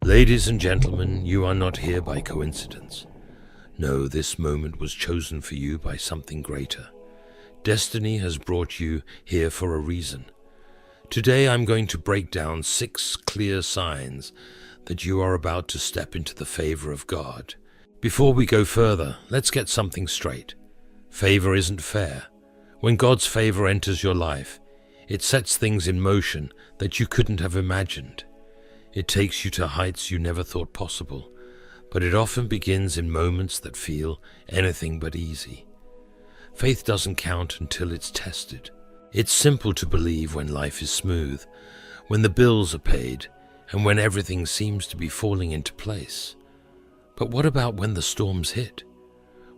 Ladies and gentlemen, you are not here by coincidence. No, this moment was chosen for you by something greater. Destiny has brought you here for a reason. Today I'm going to break down 6 clear signs that you are about to step into the favor of God. Before we go further, let's get something straight. Favor isn't fair. When God's favor enters your life, it sets things in motion that you couldn't have imagined. It takes you to heights you never thought possible, but it often begins in moments that feel anything but easy. Faith doesn't count until it's tested. It's simple to believe when life is smooth, when the bills are paid, and when everything seems to be falling into place. But what about when the storms hit?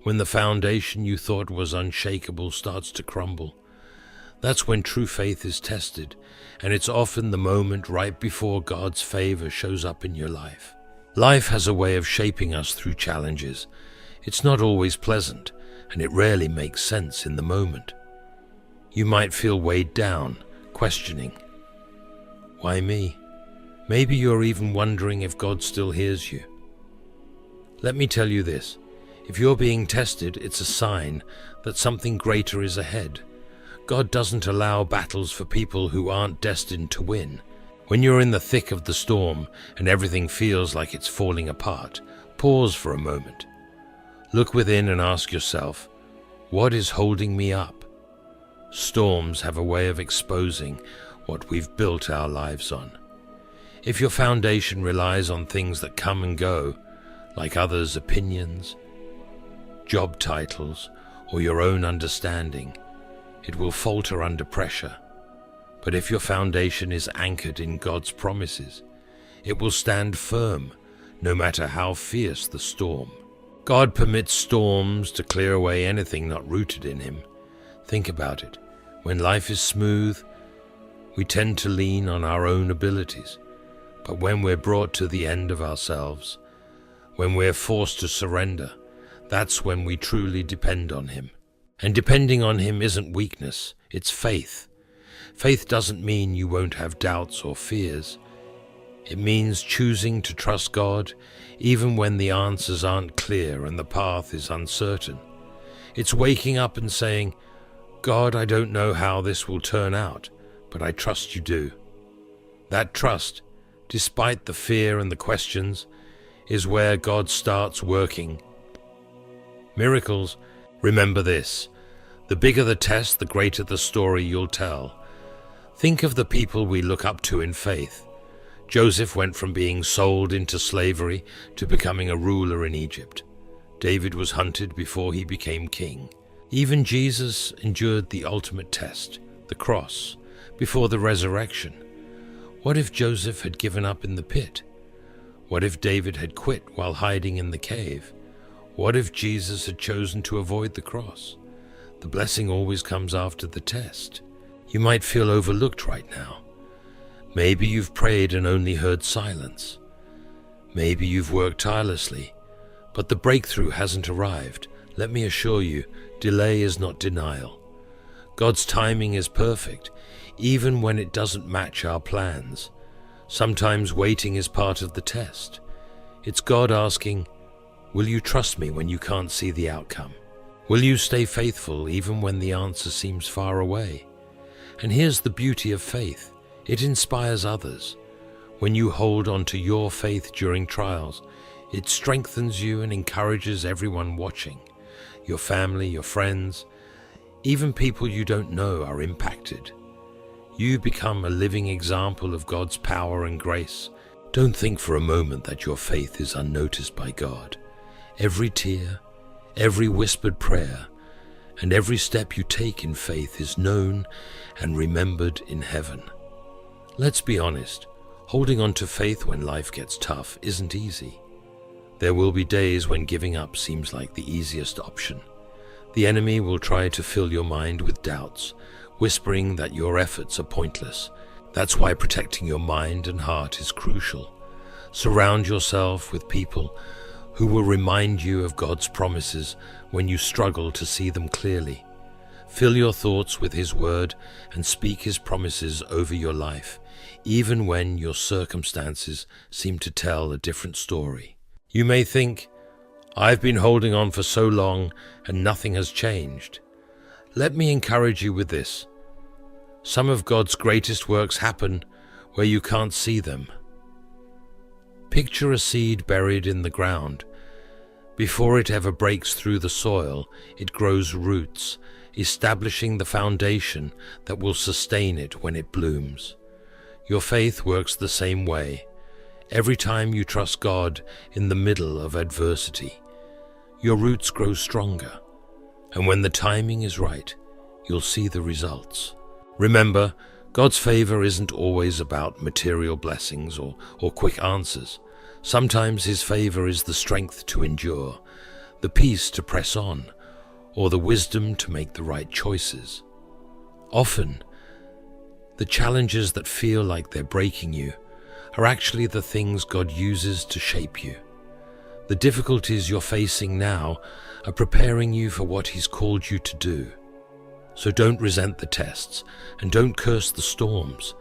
When the foundation you thought was unshakable starts to crumble? That's when true faith is tested, and it's often the moment right before God's favor shows up in your life. Life has a way of shaping us through challenges. It's not always pleasant, and it rarely makes sense in the moment. You might feel weighed down, questioning, why me? Maybe you're even wondering if God still hears you. Let me tell you this, if you're being tested, it's a sign that something greater is ahead. God doesn't allow battles for people who aren't destined to win. When you're in the thick of the storm and everything feels like it's falling apart, pause for a moment. Look within and ask yourself, what is holding me up? Storms have a way of exposing what we've built our lives on. If your foundation relies on things that come and go, like others' opinions, job titles, or your own understanding, it will falter under pressure. But if your foundation is anchored in God's promises, it will stand firm, no matter how fierce the storm. God permits storms to clear away anything not rooted in Him. Think about it. When life is smooth, we tend to lean on our own abilities. But when we're brought to the end of ourselves, when we're forced to surrender, that's when we truly depend on Him. And depending on Him isn't weakness, it's faith. Faith doesn't mean you won't have doubts or fears. It means choosing to trust God even when the answers aren't clear and the path is uncertain. It's waking up and saying, God, I don't know how this will turn out, but I trust you do. That trust, despite the fear and the questions, is where God starts working miracles. Remember this, the bigger the test, the greater the story you'll tell. Think of the people we look up to in faith. Joseph went from being sold into slavery to becoming a ruler in Egypt. David was hunted before he became king. Even Jesus endured the ultimate test, the cross, before the resurrection. What if Joseph had given up in the pit? What if David had quit while hiding in the cave? What if Jesus had chosen to avoid the cross? The blessing always comes after the test. You might feel overlooked right now. Maybe you've prayed and only heard silence. Maybe you've worked tirelessly, but the breakthrough hasn't arrived. Let me assure you, delay is not denial. God's timing is perfect, even when it doesn't match our plans. Sometimes waiting is part of the test. It's God asking, will you trust me when you can't see the outcome? Will you stay faithful even when the answer seems far away? And here's the beauty of faith. It inspires others. When you hold on to your faith during trials, it strengthens you and encourages everyone watching. Your family, your friends, even people you don't know are impacted. You become a living example of God's power and grace. Don't think for a moment that your faith is unnoticed by God. Every tear, every whispered prayer, and every step you take in faith is known and remembered in heaven. Let's be honest, holding on to faith when life gets tough isn't easy. There will be days when giving up seems like the easiest option. The enemy will try to fill your mind with doubts, whispering that your efforts are pointless. That's why protecting your mind and heart is crucial. Surround yourself with people who will remind you of God's promises when you struggle to see them clearly. Fill your thoughts with His word and speak His promises over your life, even when your circumstances seem to tell a different story. You may think, "I've been holding on for so long and nothing has changed." Let me encourage you with this. Some of God's greatest works happen where you can't see them. Picture a seed buried in the ground. Before it ever breaks through the soil, it grows roots, establishing the foundation that will sustain it when it blooms. Your faith works the same way. Every time you trust God in the middle of adversity, your roots grow stronger, and when the timing is right, you'll see the results. Remember, God's favor isn't always about material blessings or quick answers. Sometimes His favor is the strength to endure, the peace to press on, or the wisdom to make the right choices. Often, the challenges that feel like they're breaking you are actually the things God uses to shape you. The difficulties you're facing now are preparing you for what He's called you to do. So don't resent the tests and don't curse the storms.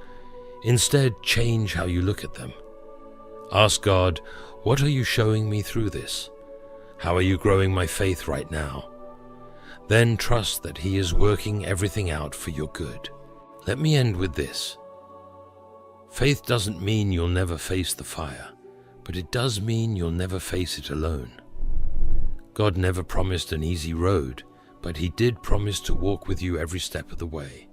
Instead, change how you look at them. Ask God, "What are you showing me through this? How are you growing my faith right now?" Then trust that He is working everything out for your good. Let me end with this. Faith doesn't mean you'll never face the fire, but it does mean you'll never face it alone. God never promised an easy road, but He did promise to walk with you every step of the way.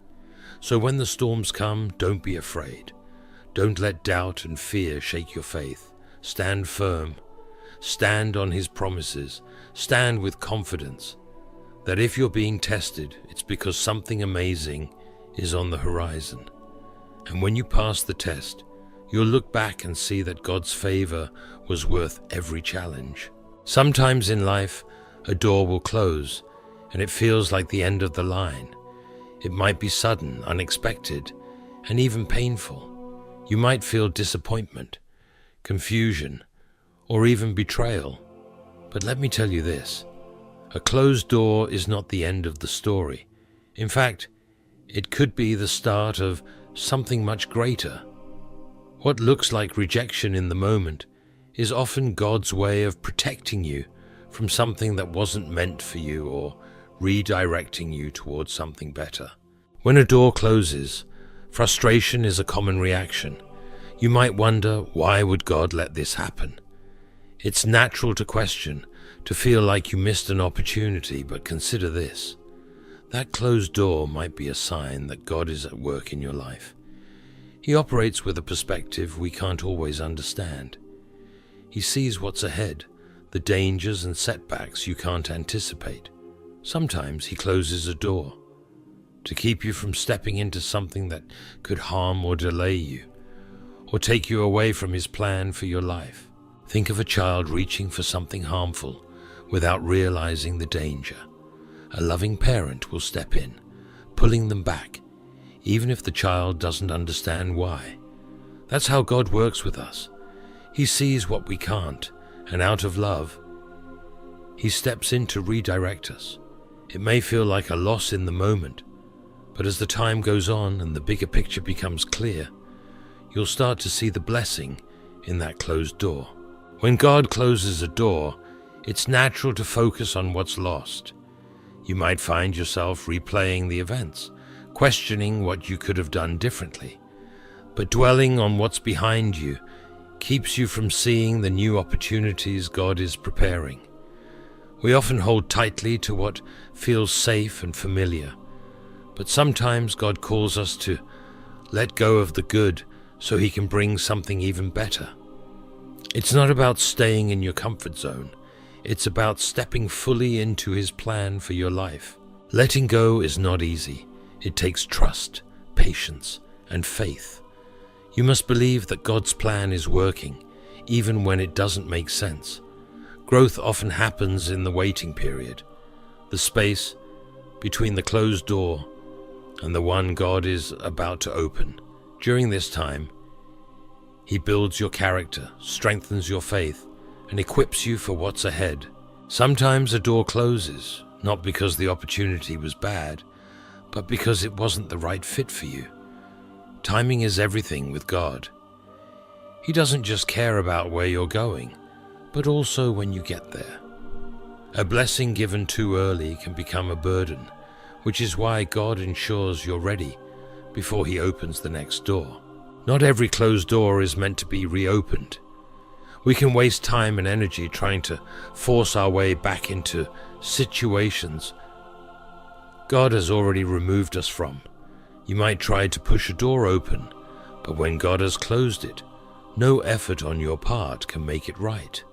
So when the storms come, don't be afraid. Don't let doubt and fear shake your faith. Stand firm. Stand on His promises. Stand with confidence that if you're being tested, it's because something amazing is on the horizon. And when you pass the test, you'll look back and see that God's favor was worth every challenge. Sometimes in life, a door will close, and it feels like the end of the line. It might be sudden, unexpected, and even painful. You might feel disappointment, confusion, or even betrayal. But let me tell you this, a closed door is not the end of the story. In fact, it could be the start of something much greater. What looks like rejection in the moment is often God's way of protecting you from something that wasn't meant for you or redirecting you towards something better. When a door closes, frustration is a common reaction. You might wonder, why would God let this happen? It's natural to question, to feel like you missed an opportunity, but consider this. That closed door might be a sign that God is at work in your life. He operates with a perspective we can't always understand. He sees what's ahead, the dangers and setbacks you can't anticipate. Sometimes He closes a door to keep you from stepping into something that could harm or delay you, or take you away from His plan for your life. Think of a child reaching for something harmful without realizing the danger. A loving parent will step in, pulling them back, even if the child doesn't understand why. That's how God works with us. He sees what we can't, and out of love, He steps in to redirect us. It may feel like a loss in the moment, but as the time goes on and the bigger picture becomes clear, you'll start to see the blessing in that closed door. When God closes a door, it's natural to focus on what's lost. You might find yourself replaying the events, questioning what you could have done differently. But dwelling on what's behind you keeps you from seeing the new opportunities God is preparing. We often hold tightly to what feels safe and familiar, but sometimes God calls us to let go of the good so He can bring something even better. It's not about staying in your comfort zone. It's about stepping fully into His plan for your life. Letting go is not easy. It takes trust, patience, and faith. You must believe that God's plan is working, even when it doesn't make sense. Growth often happens in the waiting period, the space between the closed door and the one God is about to open. During this time, He builds your character, strengthens your faith, and equips you for what's ahead. Sometimes a door closes, not because the opportunity was bad, but because it wasn't the right fit for you. Timing is everything with God. He doesn't just care about where you're going, but also when you get there. A blessing given too early can become a burden, which is why God ensures you're ready before He opens the next door. Not every closed door is meant to be reopened. We can waste time and energy trying to force our way back into situations God has already removed us from. You might try to push a door open, but when God has closed it, no effort on your part can make it right.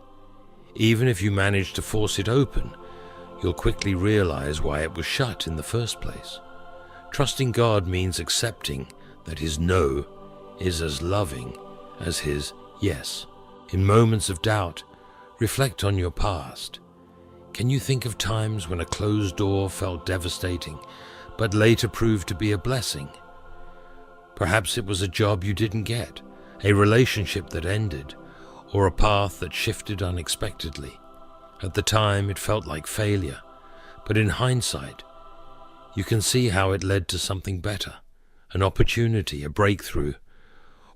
Even if you manage to force it open, you'll quickly realize why it was shut in the first place. Trusting God means accepting that His no is as loving as His yes. In moments of doubt, reflect on your past. Can you think of times when a closed door felt devastating, but later proved to be a blessing? Perhaps it was a job you didn't get, a relationship that ended, or a path that shifted unexpectedly. At the time, it felt like failure, but in hindsight, you can see how it led to something better, an opportunity, a breakthrough,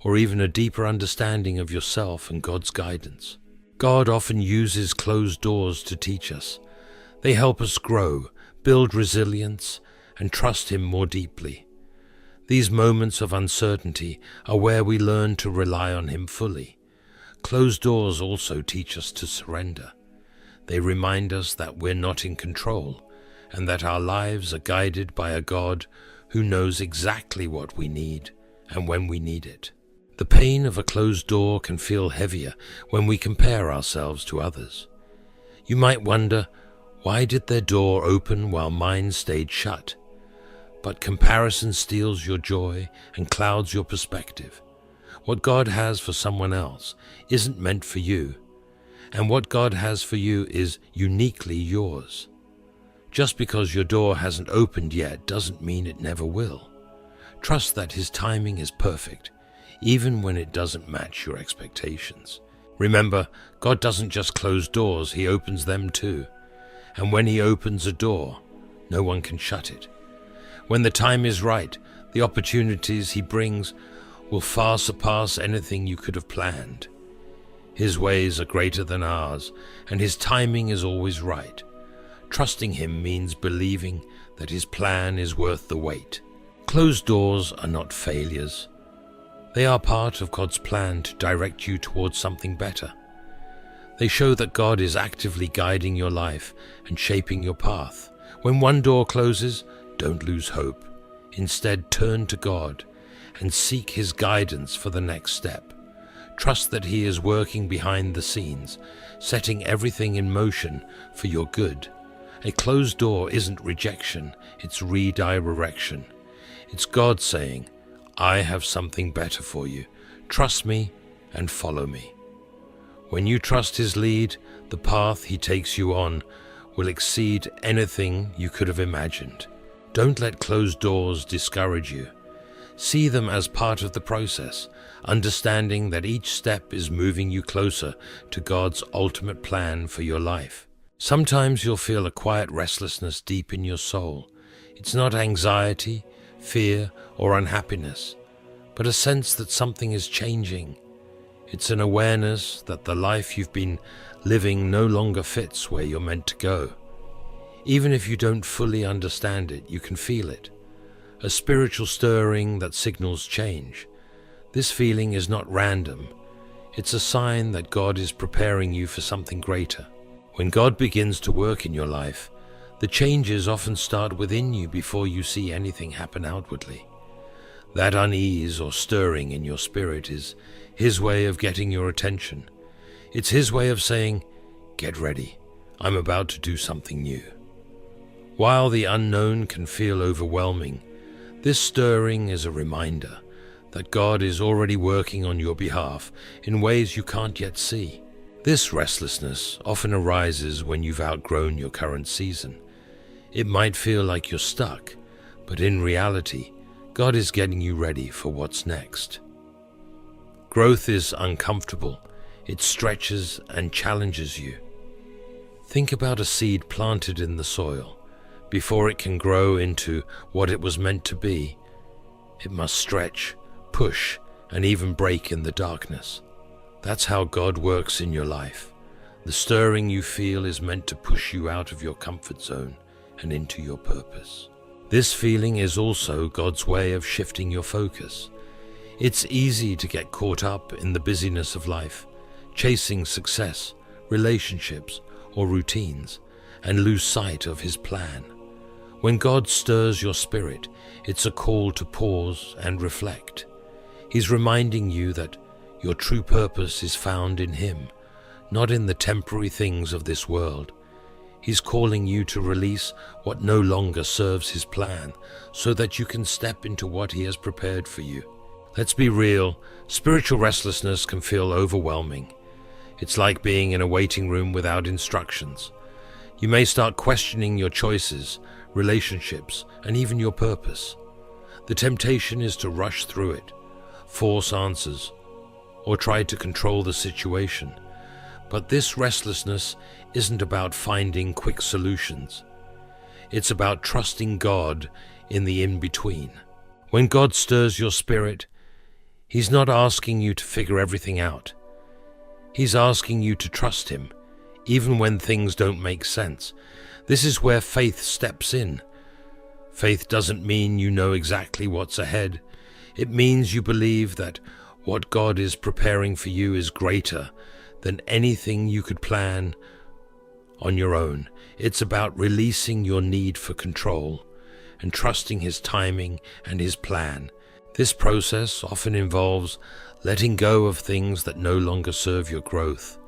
or even a deeper understanding of yourself and God's guidance. God often uses closed doors to teach us. They help us grow, build resilience, and trust Him more deeply. These moments of uncertainty are where we learn to rely on Him fully. Closed doors also teach us to surrender. They remind us that we're not in control, and that our lives are guided by a God who knows exactly what we need and when we need it. The pain of a closed door can feel heavier when we compare ourselves to others. You might wonder, why did their door open while mine stayed shut? But comparison steals your joy and clouds your perspective. What God has for someone else isn't meant for you, and what God has for you is uniquely yours. Just because your door hasn't opened yet doesn't mean it never will. Trust that His timing is perfect, even when it doesn't match your expectations. Remember, God doesn't just close doors, He opens them too. And when He opens a door, no one can shut it. When the time is right, the opportunities He brings will far surpass anything you could have planned. His ways are greater than ours, and His timing is always right. Trusting Him means believing that His plan is worth the wait. Closed doors are not failures. They are part of God's plan to direct you towards something better. They show that God is actively guiding your life and shaping your path. When one door closes, don't lose hope. Instead, turn to God and seek His guidance for the next step. Trust that He is working behind the scenes, setting everything in motion for your good. A closed door isn't rejection, it's redirection. It's God saying, I have something better for you. Trust me and follow me. When you trust His lead, the path He takes you on will exceed anything you could have imagined. Don't let closed doors discourage you. See them as part of the process, understanding that each step is moving you closer to God's ultimate plan for your life. Sometimes you'll feel a quiet restlessness deep in your soul. It's not anxiety, fear, or unhappiness, but a sense that something is changing. It's an awareness that the life you've been living no longer fits where you're meant to go. Even if you don't fully understand it, you can feel it. A spiritual stirring that signals change. This feeling is not random. It's a sign that God is preparing you for something greater. When God begins to work in your life, the changes often start within you before you see anything happen outwardly. That unease or stirring in your spirit is His way of getting your attention. It's His way of saying, get ready, I'm about to do something new. While the unknown can feel overwhelming, this stirring is a reminder that God is already working on your behalf in ways you can't yet see. This restlessness often arises when you've outgrown your current season. It might feel like you're stuck, but in reality, God is getting you ready for what's next. Growth is uncomfortable. It stretches and challenges you. Think about a seed planted in the soil. Before it can grow into what it was meant to be, it must stretch, push, and even break in the darkness. That's how God works in your life. The stirring you feel is meant to push you out of your comfort zone and into your purpose. This feeling is also God's way of shifting your focus. It's easy to get caught up in the busyness of life, chasing success, relationships, or routines, and lose sight of His plan. When God stirs your spirit, it's a call to pause and reflect. He's reminding you that your true purpose is found in Him, not in the temporary things of this world. He's calling you to release what no longer serves His plan, so that you can step into what He has prepared for you. Let's be real, spiritual restlessness can feel overwhelming. It's like being in a waiting room without instructions. You may start questioning your choices, relationships, and even your purpose. The temptation is to rush through it, force answers, or try to control the situation. But this restlessness isn't about finding quick solutions. It's about trusting God in the in-between. When God stirs your spirit, He's not asking you to figure everything out. He's asking you to trust Him, even when things don't make sense. This is where faith steps in. Faith doesn't mean you know exactly what's ahead. It means you believe that what God is preparing for you is greater than anything you could plan on your own. It's about releasing your need for control and trusting His timing and His plan. This process often involves letting go of things that no longer serve your growth.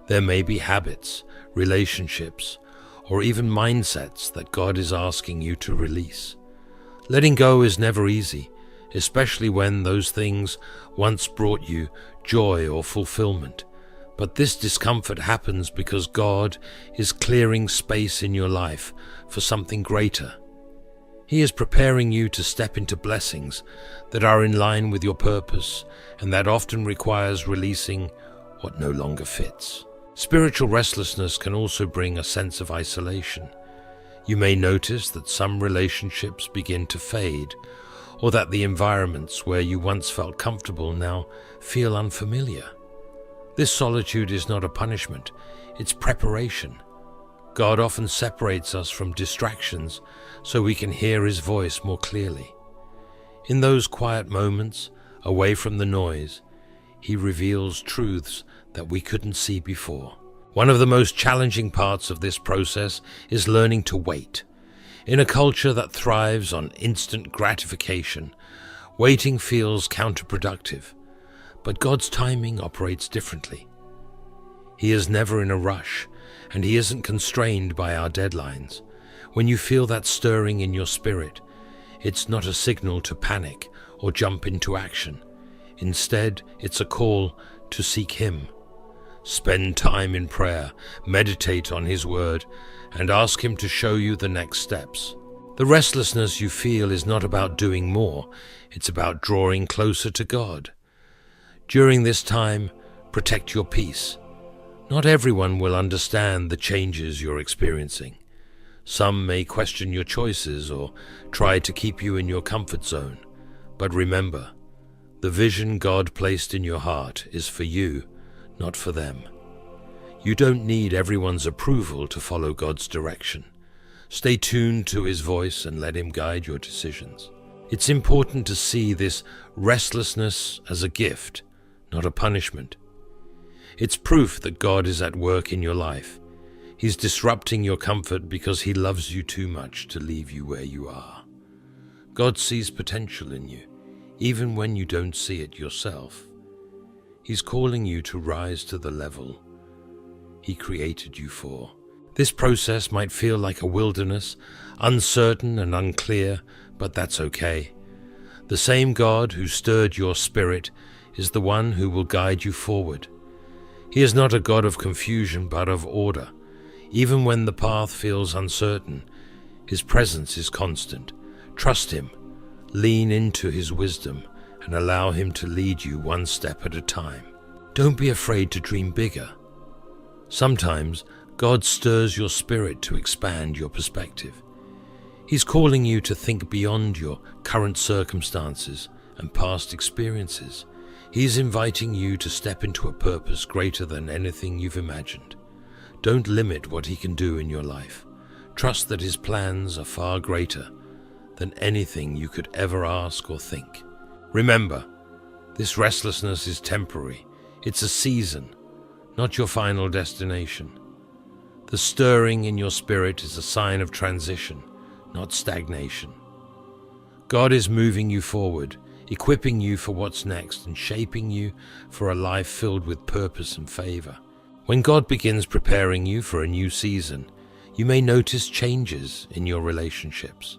There may be habits, relationships, or even mindsets that God is asking you to release. Letting go is never easy, especially when those things once brought you joy or fulfillment. But this discomfort happens because God is clearing space in your life for something greater. He is preparing you to step into blessings that are in line with your purpose, and that often requires releasing what no longer fits. Spiritual restlessness can also bring a sense of isolation. You may notice that some relationships begin to fade, or that the environments where you once felt comfortable now feel unfamiliar. This solitude is not a punishment, it's preparation. God often separates us from distractions so we can hear His voice more clearly. In those quiet moments, away from the noise, He reveals truths that we couldn't see before. One of the most challenging parts of this process is learning to wait. In a culture that thrives on instant gratification, waiting feels counterproductive. But God's timing operates differently. He is never in a rush, and He isn't constrained by our deadlines. When you feel that stirring in your spirit, it's not a signal to panic or jump into action. Instead, it's a call to seek Him. Spend time in prayer, meditate on His word, and ask Him to show you the next steps. The restlessness you feel is not about doing more, it's about drawing closer to God. During this time, protect your peace. Not everyone will understand the changes you're experiencing. Some may question your choices or try to keep you in your comfort zone. But remember, the vision God placed in your heart is for you, not for them. You don't need everyone's approval to follow God's direction. Stay tuned to His voice and let Him guide your decisions. It's important to see this restlessness as a gift, not a punishment. It's proof that God is at work in your life. He's disrupting your comfort because He loves you too much to leave you where you are. God sees potential in you, even when you don't see it yourself. He's calling you to rise to the level He created you for. This process might feel like a wilderness, uncertain and unclear, but that's okay. The same God who stirred your spirit is the one who will guide you forward. He is not a God of confusion, but of order. Even when the path feels uncertain, His presence is constant. Trust Him, lean into His wisdom, and allow Him to lead you one step at a time. Don't be afraid to dream bigger. Sometimes God stirs your spirit to expand your perspective. He's calling you to think beyond your current circumstances and past experiences. He is inviting you to step into a purpose greater than anything you've imagined. Don't limit what he can do in your life. Trust that his plans are far greater than anything you could ever ask or think. Remember, this restlessness is temporary. It's a season, not your final destination. The stirring in your spirit is a sign of transition, not stagnation. God is moving you forward, equipping you for what's next, and shaping you for a life filled with purpose and favor. When God begins preparing you for a new season, you may notice changes in your relationships.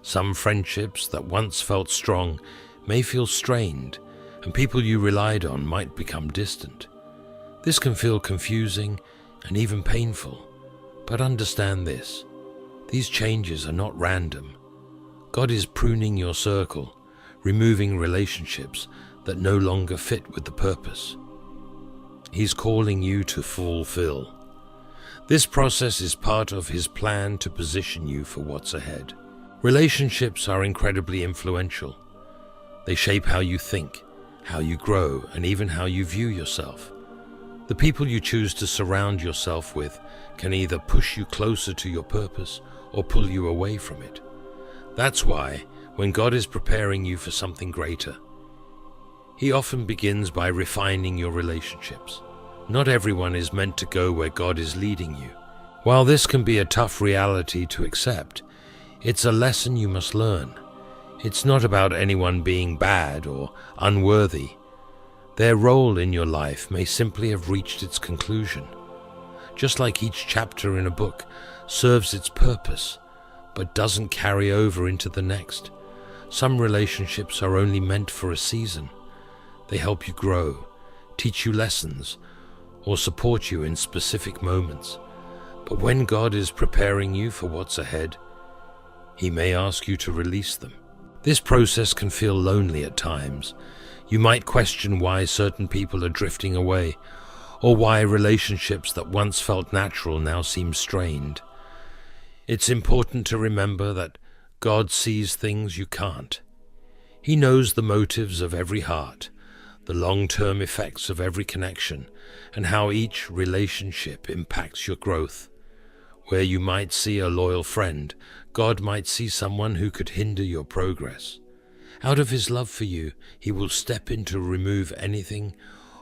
Some friendships that once felt strong may feel strained, and people you relied on might become distant. This can feel confusing and even painful, but understand this: these changes are not random. God is pruning your circle, removing relationships that no longer fit with the purpose He's calling you to fulfill. This process is part of His plan to position you for what's ahead. Relationships are incredibly influential. They shape how you think, how you grow, and even how you view yourself. The people you choose to surround yourself with can either push you closer to your purpose or pull you away from it. That's why, when God is preparing you for something greater, He often begins by refining your relationships. Not everyone is meant to go where God is leading you. While this can be a tough reality to accept, it's a lesson you must learn. It's not about anyone being bad or unworthy. Their role in your life may simply have reached its conclusion. Just like each chapter in a book serves its purpose, but doesn't carry over into the next, some relationships are only meant for a season. They help you grow, teach you lessons, or support you in specific moments. But when God is preparing you for what's ahead, He may ask you to release them. This process can feel lonely at times. You might question why certain people are drifting away, or why relationships that once felt natural now seem strained. It's important to remember that God sees things you can't. He knows the motives of every heart, the long-term effects of every connection, and how each relationship impacts your growth. Where you might see a loyal friend, God might see someone who could hinder your progress. Out of His love for you, He will step in to remove anything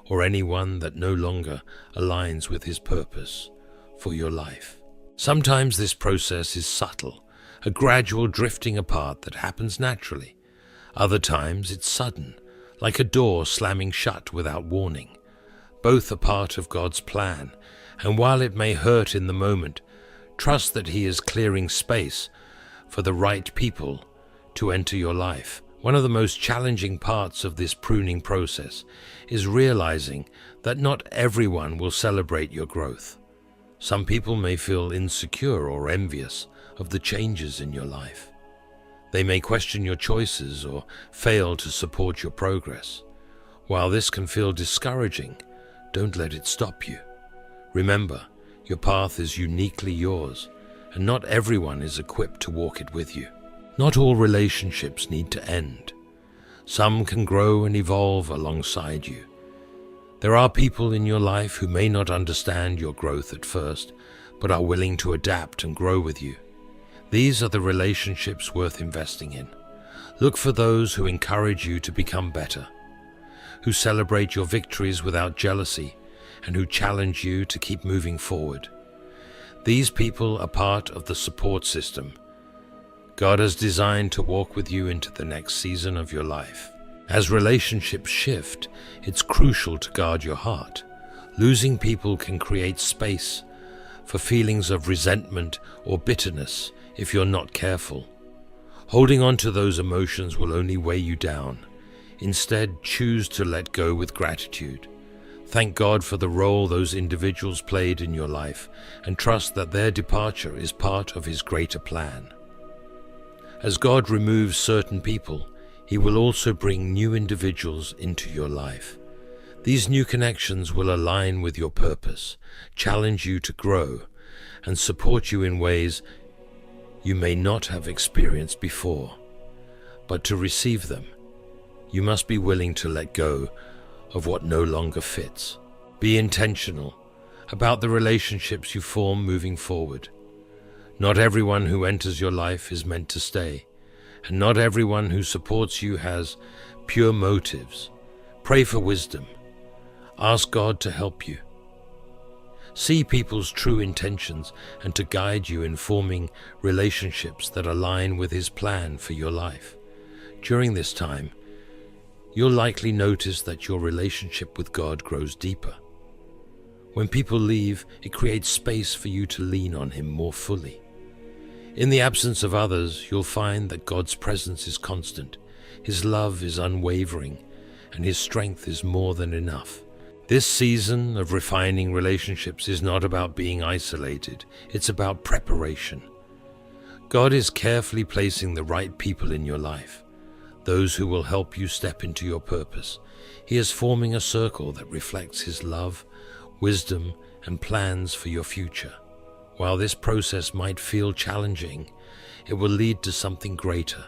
or anyone that no longer aligns with His purpose for your life. Sometimes this process is subtle, a gradual drifting apart that happens naturally. Other times it's sudden, like a door slamming shut without warning. Both are part of God's plan, and while it may hurt in the moment, trust that He is clearing space for the right people to enter your life. One of the most challenging parts of this pruning process is realizing that not everyone will celebrate your growth. Some people may feel insecure or envious of the changes in your life. They may question your choices or fail to support your progress. While this can feel discouraging, don't let it stop you. Remember, your path is uniquely yours, and not everyone is equipped to walk it with you. Not all relationships need to end. Some can grow and evolve alongside you. There are people in your life who may not understand your growth at first, but are willing to adapt and grow with you. These are the relationships worth investing in. Look for those who encourage you to become better, who celebrate your victories without jealousy, and who challenge you to keep moving forward. These people are part of the support system God has designed to walk with you into the next season of your life. As relationships shift, it's crucial to guard your heart. Losing people can create space for feelings of resentment or bitterness if you're not careful. Holding on to those emotions will only weigh you down. Instead, choose to let go with gratitude. Thank God for the role those individuals played in your life, and trust that their departure is part of His greater plan. As God removes certain people, He will also bring new individuals into your life. These new connections will align with your purpose, challenge you to grow, and support you in ways you may not have experienced before. But to receive them, You must be willing to let go of what no longer fits. Be intentional about the relationships you form moving forward. Not everyone who enters your life is meant to stay, and not everyone who supports you has pure motives. Pray for wisdom. Ask God to help you. See people's true intentions and to guide you in forming relationships that align with His plan for your life. During this time, you'll likely notice that your relationship with God grows deeper. When people leave, it creates space for you to lean on Him more fully. In the absence of others, you'll find that God's presence is constant, His love is unwavering, and His strength is more than enough. This season of refining relationships is not about being isolated, it's about preparation. God is carefully placing the right people in your life, those who will help you step into your purpose. He is forming a circle that reflects His love, wisdom, and plans for your future. While this process might feel challenging, it will lead to something greater.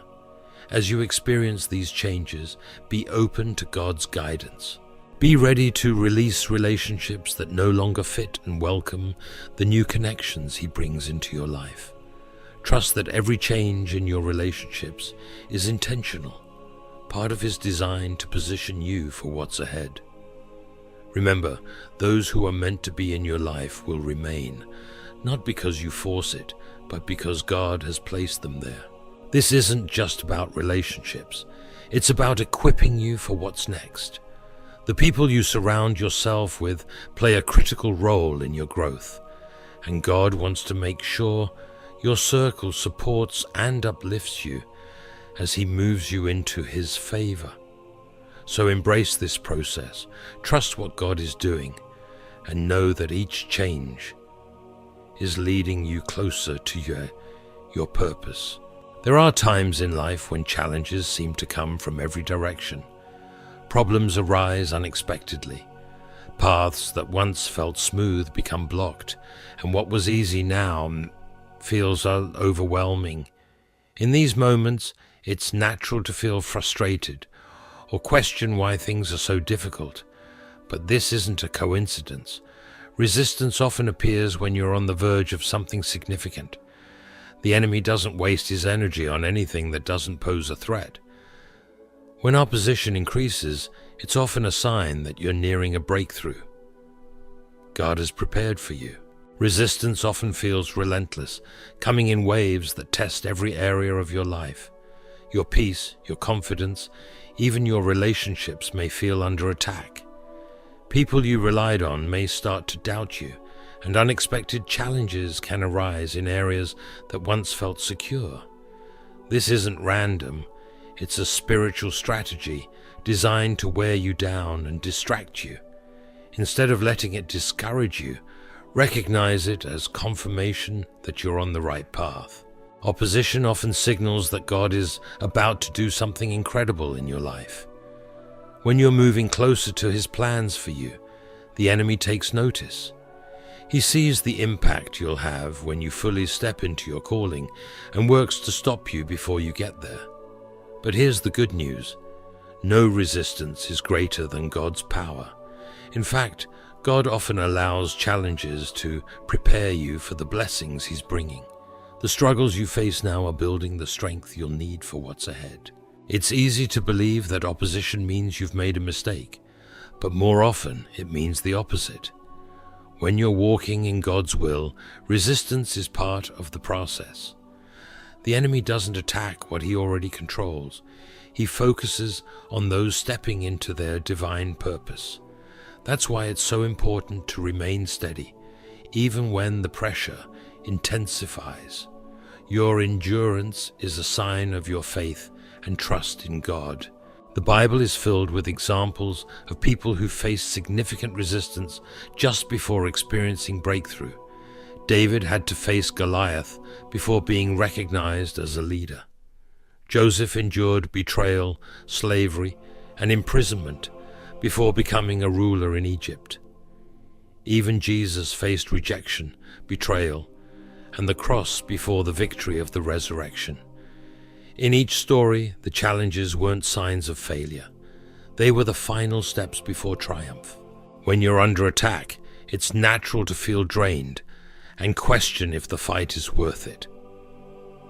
As you experience these changes, be open to God's guidance. Be ready to release relationships that no longer fit and welcome the new connections He brings into your life. Trust that every change in your relationships is intentional, part of His design to position you for what's ahead. Remember, those who are meant to be in your life will remain, not because you force it, but because God has placed them there. This isn't just about relationships. It's about equipping you for what's next. The people you surround yourself with play a critical role in your growth, and God wants to make sure your circle supports and uplifts you as He moves you into His favor. So embrace this process, trust what God is doing, and know that each change is leading you closer to your purpose. There are times in life when challenges seem to come from every direction. Problems arise unexpectedly. Paths that once felt smooth become blocked, and what was easy now feels overwhelming. In these moments, it's natural to feel frustrated or question why things are so difficult. But this isn't a coincidence. Resistance often appears when you're on the verge of something significant. The enemy doesn't waste his energy on anything that doesn't pose a threat. When opposition increases, it's often a sign that you're nearing a breakthrough. God has prepared for you. Resistance often feels relentless, coming in waves that test every area of your life. Your peace, your confidence, even your relationships may feel under attack. People you relied on may start to doubt you, and unexpected challenges can arise in areas that once felt secure. This isn't random. It's a spiritual strategy designed to wear you down and distract you. Instead of letting it discourage you, recognize it as confirmation that you're on the right path. Opposition often signals that God is about to do something incredible in your life. When you're moving closer to His plans for you, the enemy takes notice. He sees the impact you'll have when you fully step into your calling and works to stop you before you get there. But here's the good news. No resistance is greater than God's power. In fact, God often allows challenges to prepare you for the blessings He's bringing. The struggles you face now are building the strength you'll need for what's ahead. It's easy to believe that opposition means you've made a mistake, but more often it means the opposite. When you're walking in God's will, resistance is part of the process. The enemy doesn't attack what he already controls. He focuses on those stepping into their divine purpose. That's why it's so important to remain steady, even when the pressure intensifies. Your endurance is a sign of your faith and trust in God. The Bible is filled with examples of people who faced significant resistance just before experiencing breakthrough. David had to face Goliath before being recognized as a leader. Joseph endured betrayal, slavery, and imprisonment before becoming a ruler in Egypt. Even Jesus faced rejection, betrayal, and the cross before the victory of the resurrection. In each story, the challenges weren't signs of failure. They were the final steps before triumph. When you're under attack, it's natural to feel drained and question if the fight is worth it.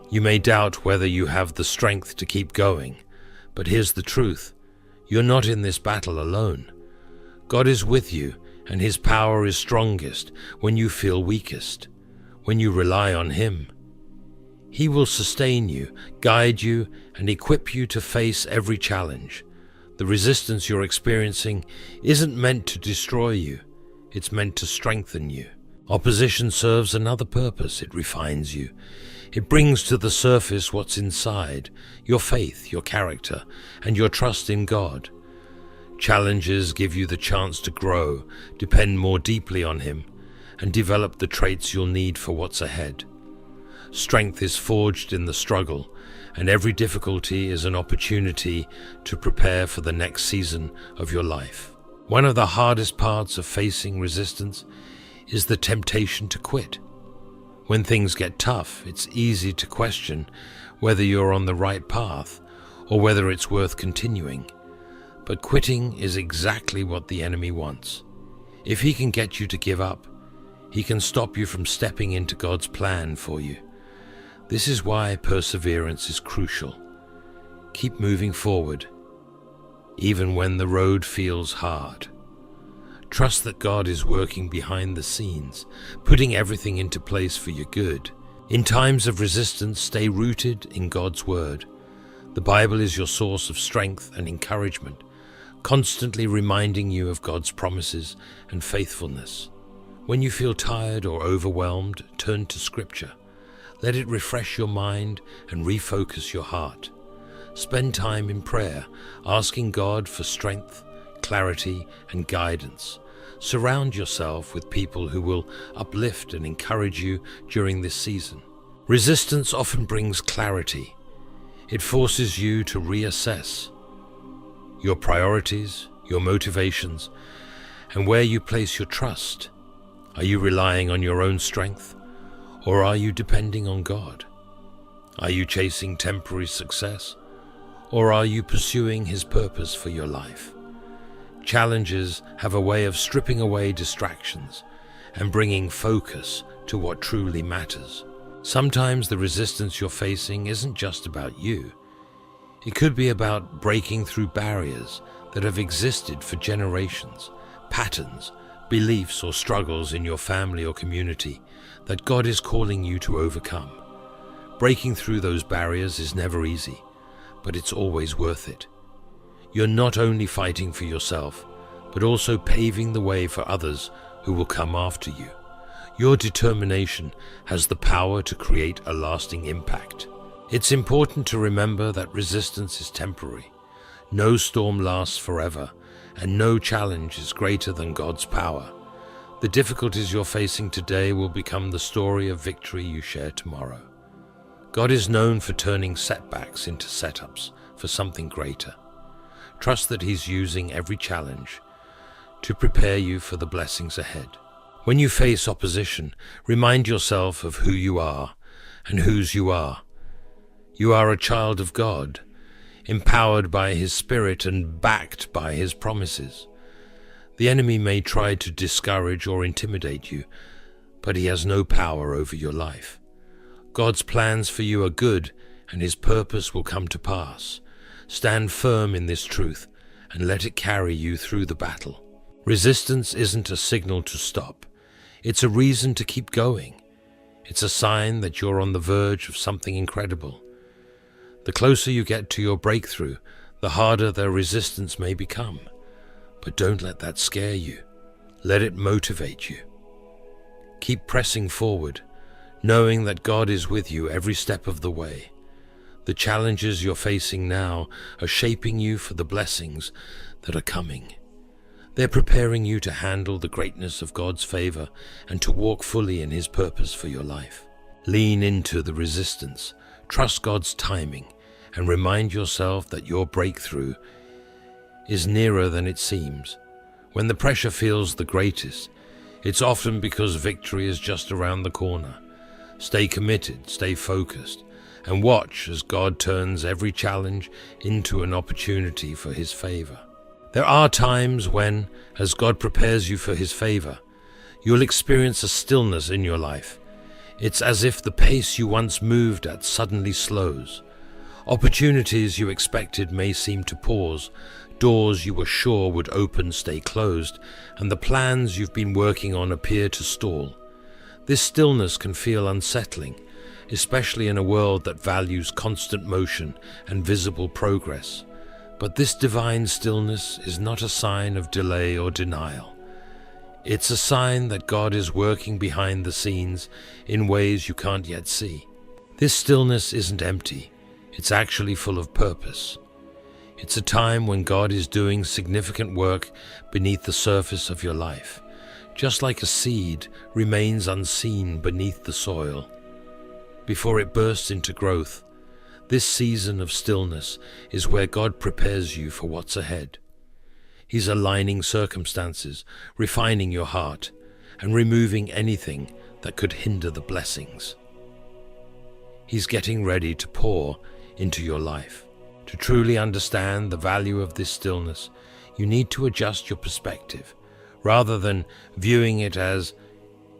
You may doubt whether you have the strength to keep going, but here's the truth. You're not in this battle alone. God is with you, and His power is strongest when you feel weakest, when you rely on Him. He will sustain you, guide you, and equip you to face every challenge. The resistance you're experiencing isn't meant to destroy you. It's meant to strengthen you. Opposition serves another purpose. It refines you. It brings to the surface what's inside, your faith, your character, and your trust in God. Challenges give you the chance to grow, depend more deeply on Him, and develop the traits you'll need for what's ahead. Strength is forged in the struggle, and every difficulty is an opportunity to prepare for the next season of your life. One of the hardest parts of facing resistance is the temptation to quit. When things get tough, it's easy to question whether you're on the right path or whether it's worth continuing. But quitting is exactly what the enemy wants. If he can get you to give up, he can stop you from stepping into God's plan for you. This is why perseverance is crucial. Keep moving forward, even when the road feels hard. Trust that God is working behind the scenes, putting everything into place for your good. In times of resistance, stay rooted in God's Word. The Bible is your source of strength and encouragement, constantly reminding you of God's promises and faithfulness. When you feel tired or overwhelmed, turn to Scripture. Let it refresh your mind and refocus your heart. Spend time in prayer, asking God for strength, clarity, and guidance. Surround yourself with people who will uplift and encourage you during this season. Resistance often brings clarity. It forces you to reassess your priorities, your motivations, and where you place your trust. Are you relying on your own strength, or are you depending on God? Are you chasing temporary success, or are you pursuing His purpose for your life? Challenges have a way of stripping away distractions and bringing focus to what truly matters. Sometimes the resistance you're facing isn't just about you. It could be about breaking through barriers that have existed for generations, patterns, beliefs, or struggles in your family or community that God is calling you to overcome. Breaking through those barriers is never easy, but it's always worth it. You're not only fighting for yourself, but also paving the way for others who will come after you. Your determination has the power to create a lasting impact. It's important to remember that resistance is temporary. No storm lasts forever, and no challenge is greater than God's power. The difficulties you're facing today will become the story of victory you share tomorrow. God is known for turning setbacks into setups for something greater. Trust that He's using every challenge to prepare you for the blessings ahead. When you face opposition, remind yourself of who you are and whose you are. You are a child of God, empowered by His Spirit and backed by His promises. The enemy may try to discourage or intimidate you, but he has no power over your life. God's plans for you are good, and His purpose will come to pass. Stand firm in this truth and let it carry you through the battle. Resistance isn't a signal to stop. It's a reason to keep going. It's a sign that you're on the verge of something incredible. The closer you get to your breakthrough, the harder the resistance may become. But don't let that scare you. Let it motivate you. Keep pressing forward, knowing that God is with you every step of the way. The challenges you're facing now are shaping you for the blessings that are coming. They're preparing you to handle the greatness of God's favor and to walk fully in His purpose for your life. Lean into the resistance, trust God's timing, and remind yourself that your breakthrough is nearer than it seems. When the pressure feels the greatest, it's often because victory is just around the corner. Stay committed, stay focused, and watch as God turns every challenge into an opportunity for His favor. There are times when, as God prepares you for His favor, you'll experience a stillness in your life. It's as if the pace you once moved at suddenly slows. Opportunities you expected may seem to pause, doors you were sure would open stay closed, and the plans you've been working on appear to stall. This stillness can feel unsettling, especially in a world that values constant motion and visible progress. But this divine stillness is not a sign of delay or denial. It's a sign that God is working behind the scenes in ways you can't yet see. This stillness isn't empty, it's actually full of purpose. It's a time when God is doing significant work beneath the surface of your life, just like a seed remains unseen beneath the soil. Before it bursts into growth, this season of stillness is where God prepares you for what's ahead. He's aligning circumstances, refining your heart, and removing anything that could hinder the blessings. He's getting ready to pour into your life. To truly understand the value of this stillness, you need to adjust your perspective. Rather than viewing it as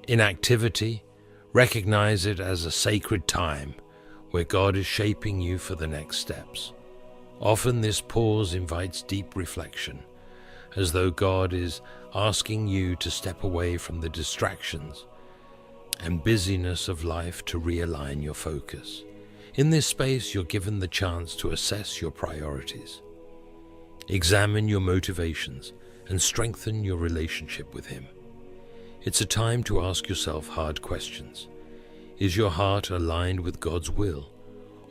inactivity, recognize it as a sacred time where God is shaping you for the next steps. Often this pause invites deep reflection, as though God is asking you to step away from the distractions and busyness of life to realign your focus. In this space, you're given the chance to assess your priorities, examine your motivations, and strengthen your relationship with Him. It's a time to ask yourself hard questions. Is your heart aligned with God's will,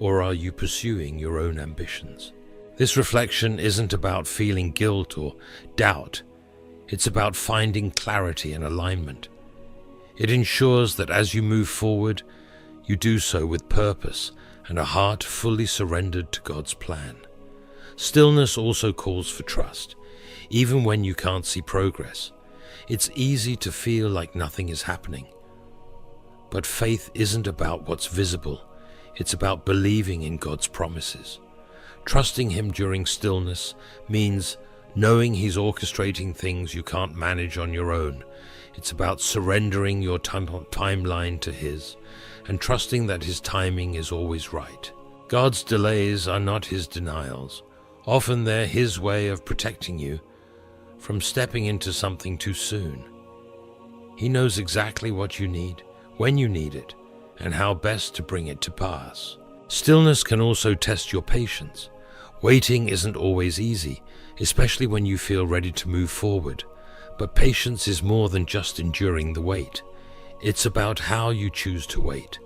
or are you pursuing your own ambitions? This reflection isn't about feeling guilt or doubt. It's about finding clarity and alignment. It ensures that as you move forward, you do so with purpose and a heart fully surrendered to God's plan. Stillness also calls for trust, even when you can't see progress. It's easy to feel like nothing is happening. But faith isn't about what's visible. It's about believing in God's promises. Trusting Him during stillness means knowing He's orchestrating things you can't manage on your own. It's about surrendering your timeline to His and trusting that His timing is always right. God's delays are not His denials. Often they're His way of protecting you from stepping into something too soon. He knows exactly what you need, when you need it, and how best to bring it to pass. Stillness can also test your patience. Waiting isn't always easy, especially when you feel ready to move forward. But patience is more than just enduring the wait. It's about how you choose to wait.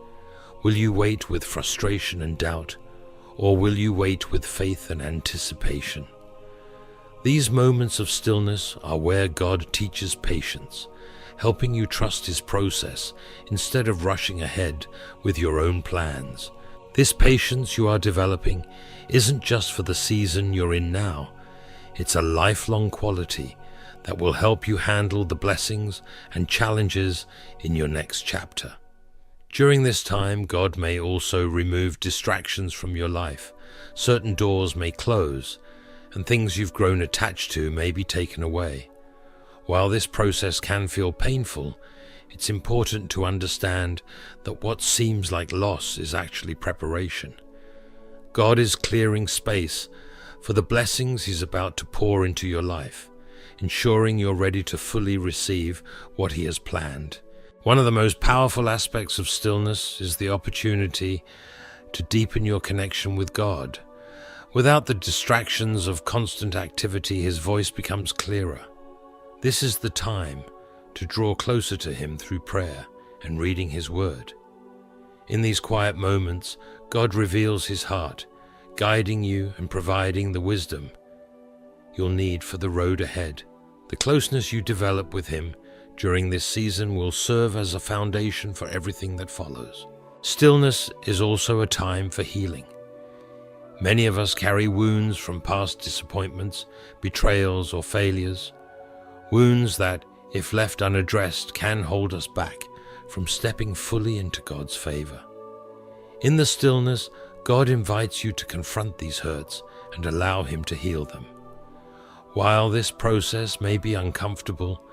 Will you wait with frustration and doubt, or will you wait with faith and anticipation? These moments of stillness are where God teaches patience, helping you trust His process instead of rushing ahead with your own plans. This patience you are developing isn't just for the season you're in now. It's a lifelong quality that will help you handle the blessings and challenges in your next chapter. During this time, God may also remove distractions from your life. Certain doors may close, and things you've grown attached to may be taken away. While this process can feel painful, it's important to understand that what seems like loss is actually preparation. God is clearing space for the blessings He's about to pour into your life, ensuring you're ready to fully receive what He has planned. One of the most powerful aspects of stillness is the opportunity to deepen your connection with God. Without the distractions of constant activity, His voice becomes clearer. This is the time to draw closer to Him through prayer and reading His Word. In these quiet moments, God reveals His heart, guiding you and providing the wisdom you'll need for the road ahead. The closeness you develop with Him during this season will serve as a foundation for everything that follows. Stillness is also a time for healing. Many of us carry wounds from past disappointments, betrayals, or failures. Wounds that, if left unaddressed, can hold us back from stepping fully into God's favor. In the stillness, God invites you to confront these hurts and allow Him to heal them. While this process may be uncomfortable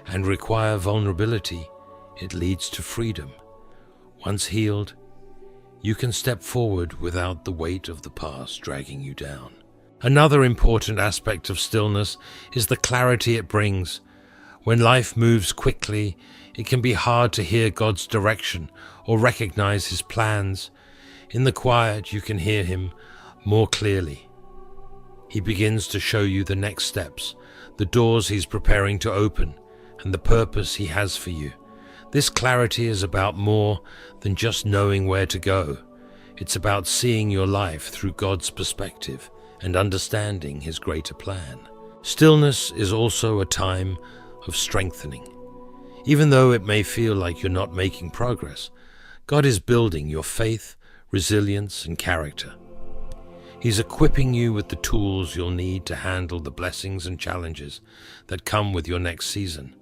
and require vulnerability, it leads to freedom. Once healed, you can step forward without the weight of the past dragging you down. Another important aspect of stillness is the clarity it brings. When life moves quickly, it can be hard to hear God's direction or recognize His plans. In the quiet, you can hear Him more clearly. He begins to show you the next steps, the doors He's preparing to open, and the purpose He has for you. This clarity is about more than just knowing where to go. It's about seeing your life through God's perspective and understanding His greater plan. Stillness is also a time of strengthening. Even though it may feel like you're not making progress, God is building your faith, resilience, and character. He's equipping you with the tools you'll need to handle the blessings and challenges that come with your next season.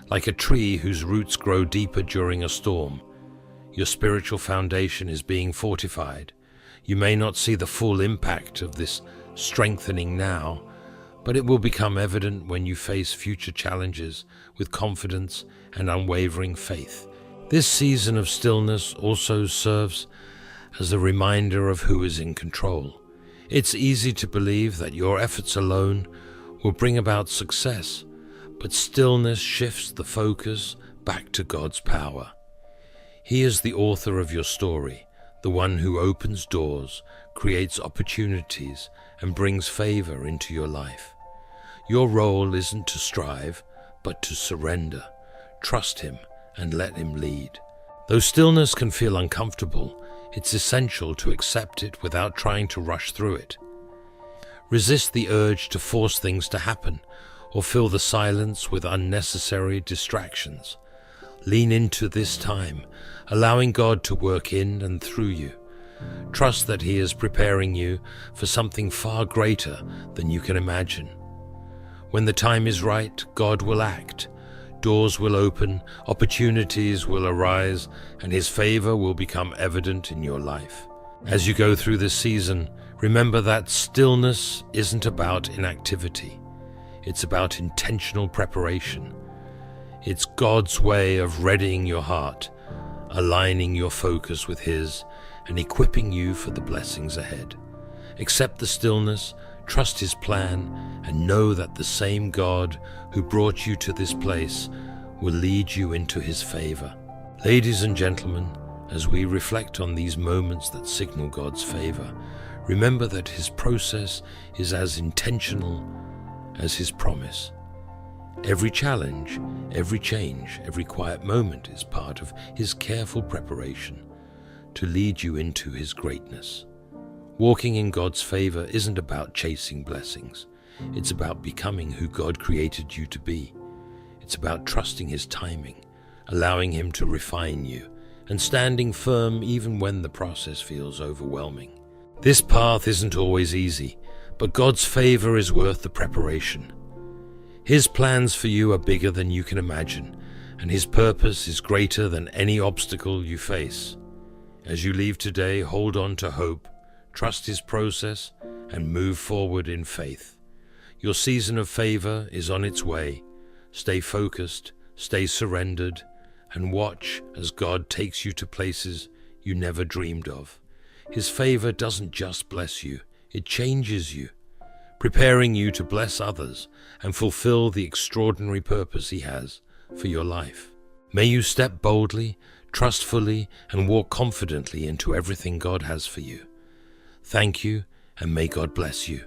Like a tree whose roots grow deeper during a storm, your spiritual foundation is being fortified. You may not see the full impact of this strengthening now, but it will become evident when you face future challenges with confidence and unwavering faith. This season of stillness also serves as a reminder of who is in control. It's easy to believe that your efforts alone will bring about success, but stillness shifts the focus back to God's power. He is the author of your story, the one who opens doors, creates opportunities, and brings favor into your life. Your role isn't to strive, but to surrender, trust Him, and let Him lead. Though stillness can feel uncomfortable, it's essential to accept it without trying to rush through it. Resist the urge to force things to happen or fill the silence with unnecessary distractions. Lean into this time, allowing God to work in and through you. Trust that He is preparing you for something far greater than you can imagine. When the time is right, God will act. Doors will open, opportunities will arise, and His favor will become evident in your life. As you go through this season, remember that stillness isn't about inactivity. It's about intentional preparation. It's God's way of readying your heart, aligning your focus with His, and equipping you for the blessings ahead. Accept the stillness, trust His plan, and know that the same God who brought you to this place will lead you into His favor. Ladies and gentlemen, as we reflect on these moments that signal God's favor, remember that His process is as intentional as His promise. Every challenge, every change, every quiet moment is part of His careful preparation to lead you into His greatness. Walking in God's favor isn't about chasing blessings. It's about becoming who God created you to be. It's about trusting His timing, allowing Him to refine you, and standing firm even when the process feels overwhelming. This path isn't always easy, but God's favor is worth the preparation. His plans for you are bigger than you can imagine, and His purpose is greater than any obstacle you face. As you leave today, hold on to hope, trust His process, and move forward in faith. Your season of favor is on its way. Stay focused, stay surrendered, and watch as God takes you to places you never dreamed of. His favor doesn't just bless you, it changes you, preparing you to bless others and fulfill the extraordinary purpose He has for your life. May you step boldly, trustfully, and walk confidently into everything God has for you. Thank you, and may God bless you.